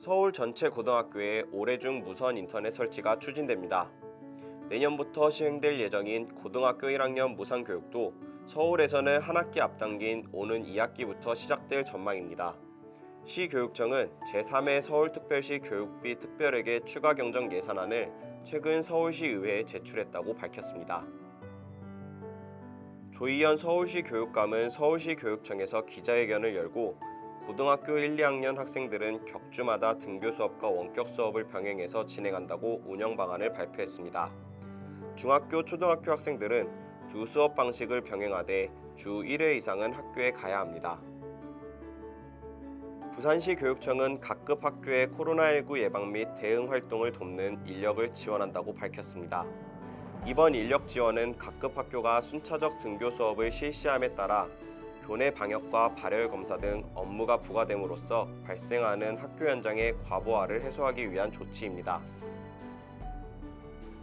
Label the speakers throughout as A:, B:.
A: 서울 전체 고등학교에 올해 중 무선 인터넷 설치가 추진됩니다. 내년부터 시행될 예정인 고등학교 1학년 무상 교육도 서울에서는 한 학기 앞당긴 오는 2학기부터 시작될 전망입니다. 시교육청은 제3회 서울특별시 교육비 특별회계 추가 경정 예산안을 최근 서울시의회에 제출했다고 밝혔습니다. 조희연 서울시 교육감은 서울시 교육청에서 기자회견을 열고 고등학교 1, 2학년 학생들은 격주마다 등교 수업과 원격 수업을 병행해서 진행한다고 운영 방안을 발표했습니다. 중학교, 초등학교 학생들은 두 수업 방식을 병행하되 주 1회 이상은 학교에 가야 합니다. 부산시 교육청은 각급 학교의 코로나19 예방 및 대응 활동을 돕는 인력을 지원한다고 밝혔습니다. 이번 인력 지원은 각급 학교가 순차적 등교 수업을 실시함에 따라 교내 방역과 발열 검사 등 업무가 부과됨으로써 발생하는 학교 현장의 과부하를 해소하기 위한 조치입니다.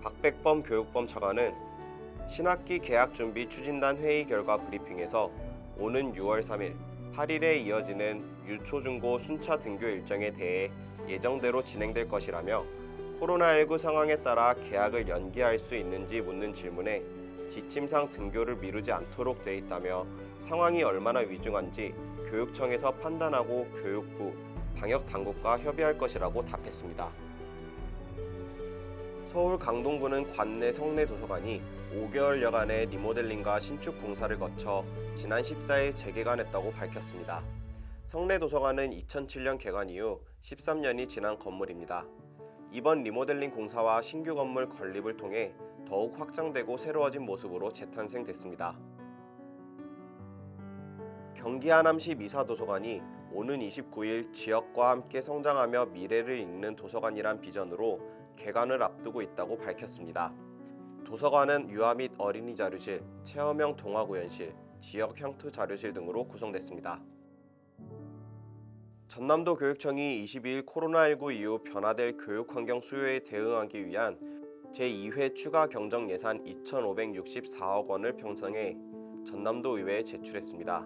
A: 박백범 교육범 차관은 신학기 개학 준비 추진단 회의 결과 브리핑에서 오는 6월 3일, 8일에 이어지는 유초중고 순차 등교 일정에 대해 예정대로 진행될 것이라며 코로나19 상황에 따라 개학을 연기할 수 있는지 묻는 질문에 지침상 등교를 미루지 않도록 돼 있다며 상황이 얼마나 위중한지 교육청에서 판단하고 교육부, 방역당국과 협의할 것이라고 답했습니다. 서울 강동구는 관내 성내 도서관이 5개월여간의 리모델링과 신축 공사를 거쳐 지난 14일 재개관했다고 밝혔습니다. 성내 도서관은 2007년 개관 이후 13년이 지난 건물입니다. 이번 리모델링 공사와 신규 건물 건립을 통해 더욱 확장되고 새로워진 모습으로 재탄생됐습니다. 경기 하남시 미사도서관이 오는 29일 지역과 함께 성장하며 미래를 읽는 도서관이란 비전으로 개관을 앞두고 있다고 밝혔습니다. 도서관은 유아 및 어린이 자료실, 체험형 동화구연실, 지역 향토 자료실 등으로 구성됐습니다. 전남도 교육청이 22일 코로나19 이후 변화될 교육환경 수요에 대응하기 위한 제2회 추가 경정 예산 2,564억 원을 편성해 전남도 의회에 제출했습니다.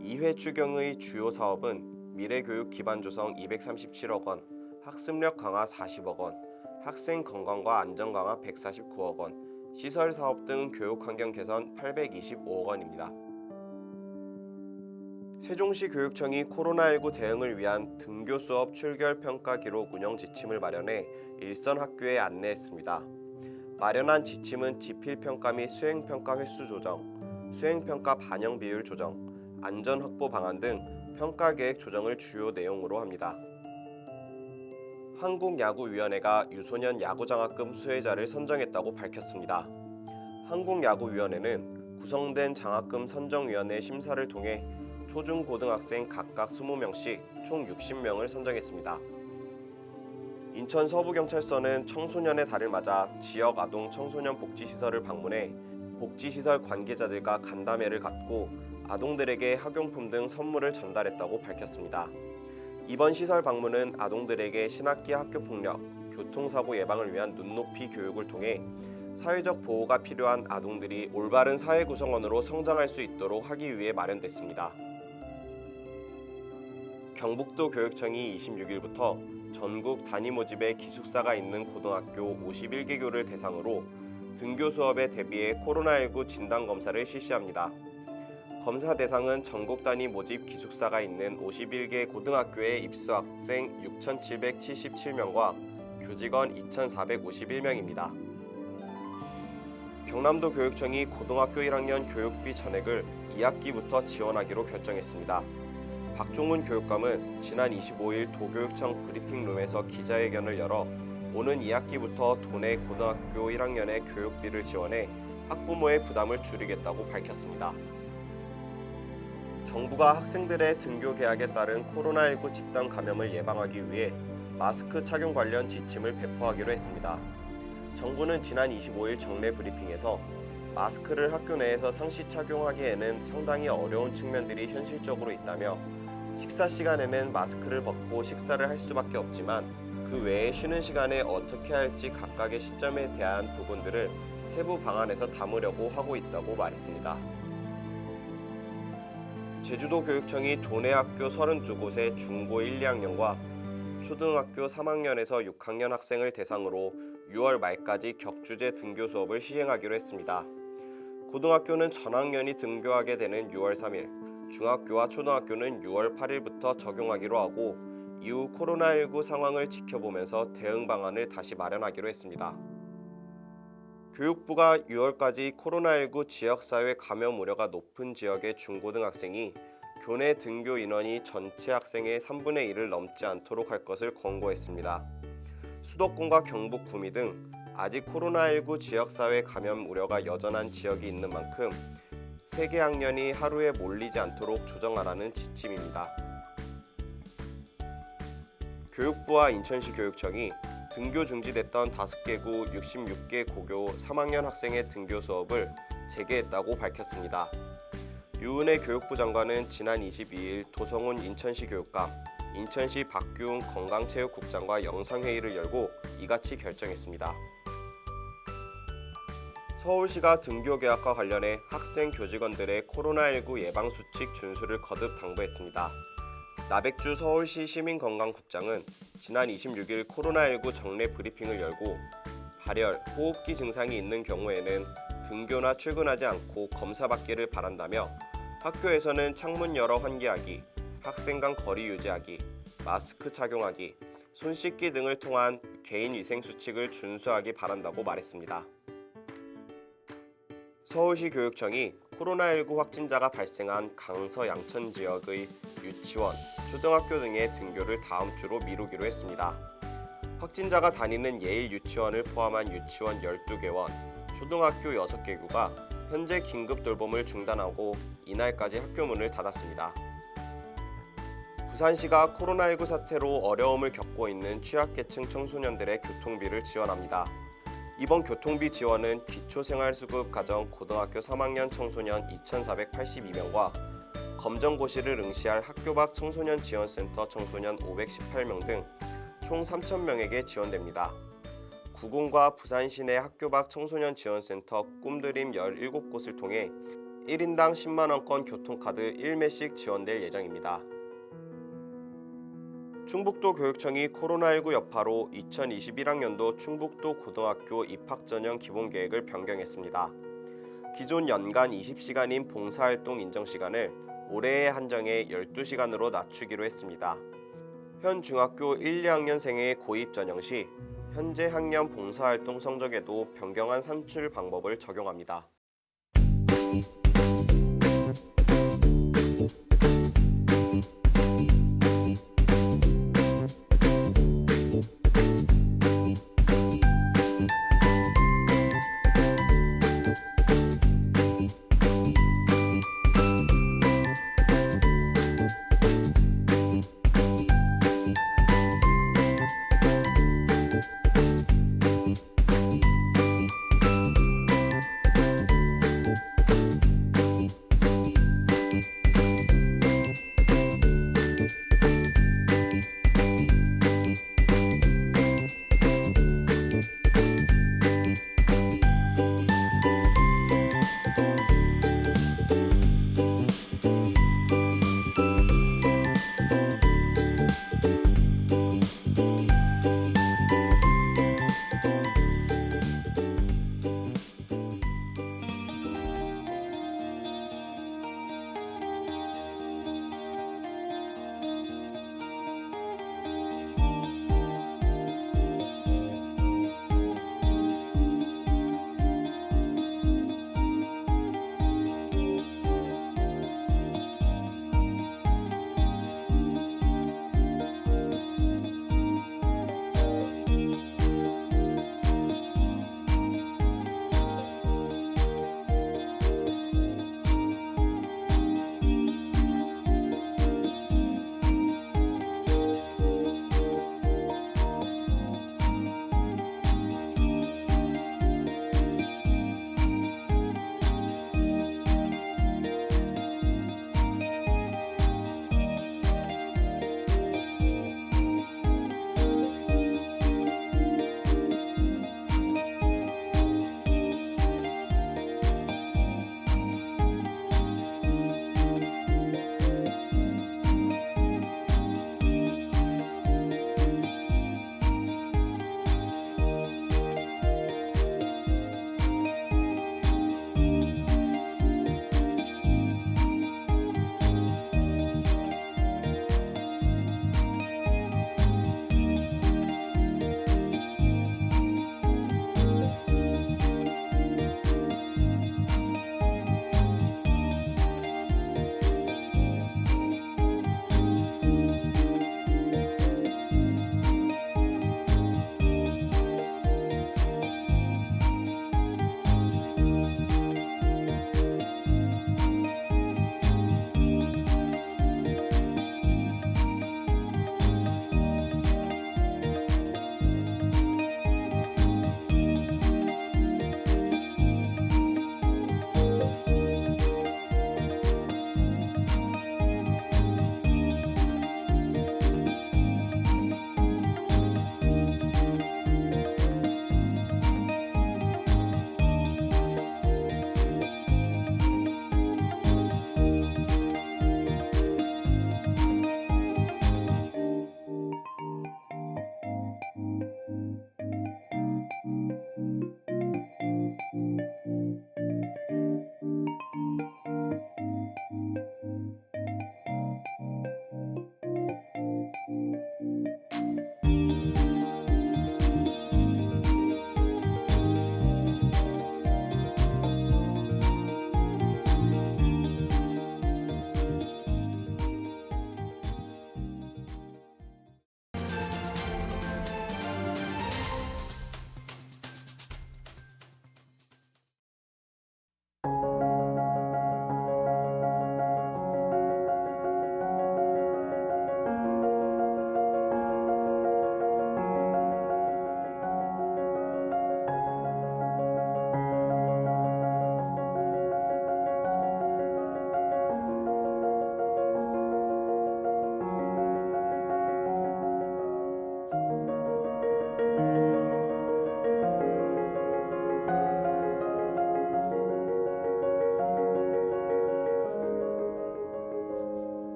A: 2회 추경의 주요 사업은 미래교육 기반 조성 237억 원, 학습력 강화 40억 원, 학생 건강과 안전 강화 149억 원, 시설 사업 등 교육 환경 개선 825억 원입니다. 세종시 교육청이 코로나19 대응을 위한 등교 수업 출결 평가 기록 운영 지침을 마련해 일선 학교에 안내했습니다. 마련한 지침은 지필 평가 및 수행 평가 횟수 조정, 수행 평가 반영 비율 조정, 안전 확보 방안 등 평가 계획 조정을 주요 내용으로 합니다. 한국야구위원회가 유소년 야구장학금 수혜자를 선정했다고 밝혔습니다. 한국야구위원회는 구성된 장학금 선정위원회 심사를 통해 초중고등학생 각각 20명씩 총 60명을 선정했습니다. 인천 서부경찰서는 청소년의 달을 맞아 지역 아동 청소년 복지시설을 방문해 복지시설 관계자들과 간담회를 갖고 아동들에게 학용품 등 선물을 전달했다고 밝혔습니다. 이번 시설 방문은 아동들에게 신학기 학교폭력, 교통사고 예방을 위한 눈높이 교육을 통해 사회적 보호가 필요한 아동들이 올바른 사회 구성원으로 성장할 수 있도록 하기 위해 마련됐습니다. 경북도 교육청이 26일부터 전국 단위 모집의 기숙사가 있는 고등학교 51개교를 대상으로 등교 수업에 대비해 코로나19 진단검사를 실시합니다. 검사 대상은 전국 단위 모집 기숙사가 있는 51개 고등학교의 입수 학생 6,777명과 교직원 2,451명입니다. 경남도 교육청이 고등학교 1학년 교육비 전액을 2학기부터 지원하기로 결정했습니다. 박종훈 교육감은 지난 25일 도교육청 브리핑룸에서 기자회견을 열어 오는 2학기부터 도내 고등학교 1학년의 교육비를 지원해 학부모의 부담을 줄이겠다고 밝혔습니다. 정부가 학생들의 등교 개학에 따른 코로나19 집단 감염을 예방하기 위해 마스크 착용 관련 지침을 배포하기로 했습니다. 정부는 지난 25일 정례 브리핑에서 마스크를 학교 내에서 상시 착용하기에는 상당히 어려운 측면들이 현실적으로 있다며 식사 시간에는 마스크를 벗고 식사를 할 수밖에 없지만 그 외에 쉬는 시간에 어떻게 할지 각각의 시점에 대한 부분들을 세부 방안에서 담으려고 하고 있다고 말했습니다. 제주도 교육청이 도내 학교 32곳의 중고 1, 2학년과 초등학교 3학년에서 6학년 학생을 대상으로 6월 말까지 격주제 등교 수업을 시행하기로 했습니다. 고등학교는 전학년이 등교하게 되는 6월 3일, 중학교와 초등학교는 6월 8일부터 적용하기로 하고 이후 코로나19 상황을 지켜보면서 대응 방안을 다시 마련하기로 했습니다. 교육부가 6월까지 코로나19 지역사회 감염 우려가 높은 지역의 중고등학생이 교내 등교 인원이 전체 학생의 3분의 1을 넘지 않도록 할 것을 권고했습니다. 수도권과 경북 구미 등 아직 코로나19 지역사회 감염 우려가 여전한 지역이 있는 만큼 세개 학년이 하루에 몰리지 않도록 조정하라는 지침입니다. 교육부와 인천시 교육청이 등교 중지됐던 5개 구 66개 고교 3학년 학생의 등교 수업을 재개했다고 밝혔습니다. 유은혜 교육부 장관은 지난 22일 도성훈 인천시 교육감, 인천시 박규웅 건강체육국장과 영상회의를 열고 이같이 결정했습니다. 서울시가 등교 개학과 관련해 학생 교직원들의 코로나19 예방수칙 준수를 거듭 당부했습니다. 나백주 서울시 시민건강국장은 지난 26일 코로나19 정례 브리핑을 열고 발열, 호흡기 증상이 있는 경우에는 등교나 출근하지 않고 검사받기를 바란다며 학교에서는 창문 열어 환기하기, 학생 간 거리 유지하기, 마스크 착용하기, 손 씻기 등을 통한 개인 위생 수칙을 준수하기 바란다고 말했습니다. 서울시 교육청이 코로나19 확진자가 발생한 강서 양천 지역의 유치원, 초등학교 등의 등교를 다음 주로 미루기로 했습니다. 확진자가 다니는 예일 유치원을 포함한 유치원 12개원, 초등학교 6개 구가 현재 긴급 돌봄을 중단하고 이날까지 학교 문을 닫았습니다. 부산시가 코로나19 사태로 어려움을 겪고 있는 취약계층 청소년들의 교통비를 지원합니다. 이번 교통비 지원은 기초생활수급 가정 고등학교 3학년 청소년 2,482명과 검정고시를 응시할 학교 밖 청소년 지원센터 청소년 518명 등 총 3,000명에게 지원됩니다. 구군과 부산 시내 학교 밖 청소년 지원센터 꿈드림 17곳을 통해 1인당 10만원권 교통카드 1매씩 지원될 예정입니다. 충북도 교육청이 코로나19 여파로 2021학년도 충북도 고등학교 입학전형 기본계획을 변경했습니다. 기존 연간 20시간인 봉사활동 인정시간을 올해에 한정해 12시간으로 낮추기로 했습니다. 현 중학교 1, 2학년생의 고입전형 시 현재 학년 봉사활동 성적에도 변경한 산출 방법을 적용합니다.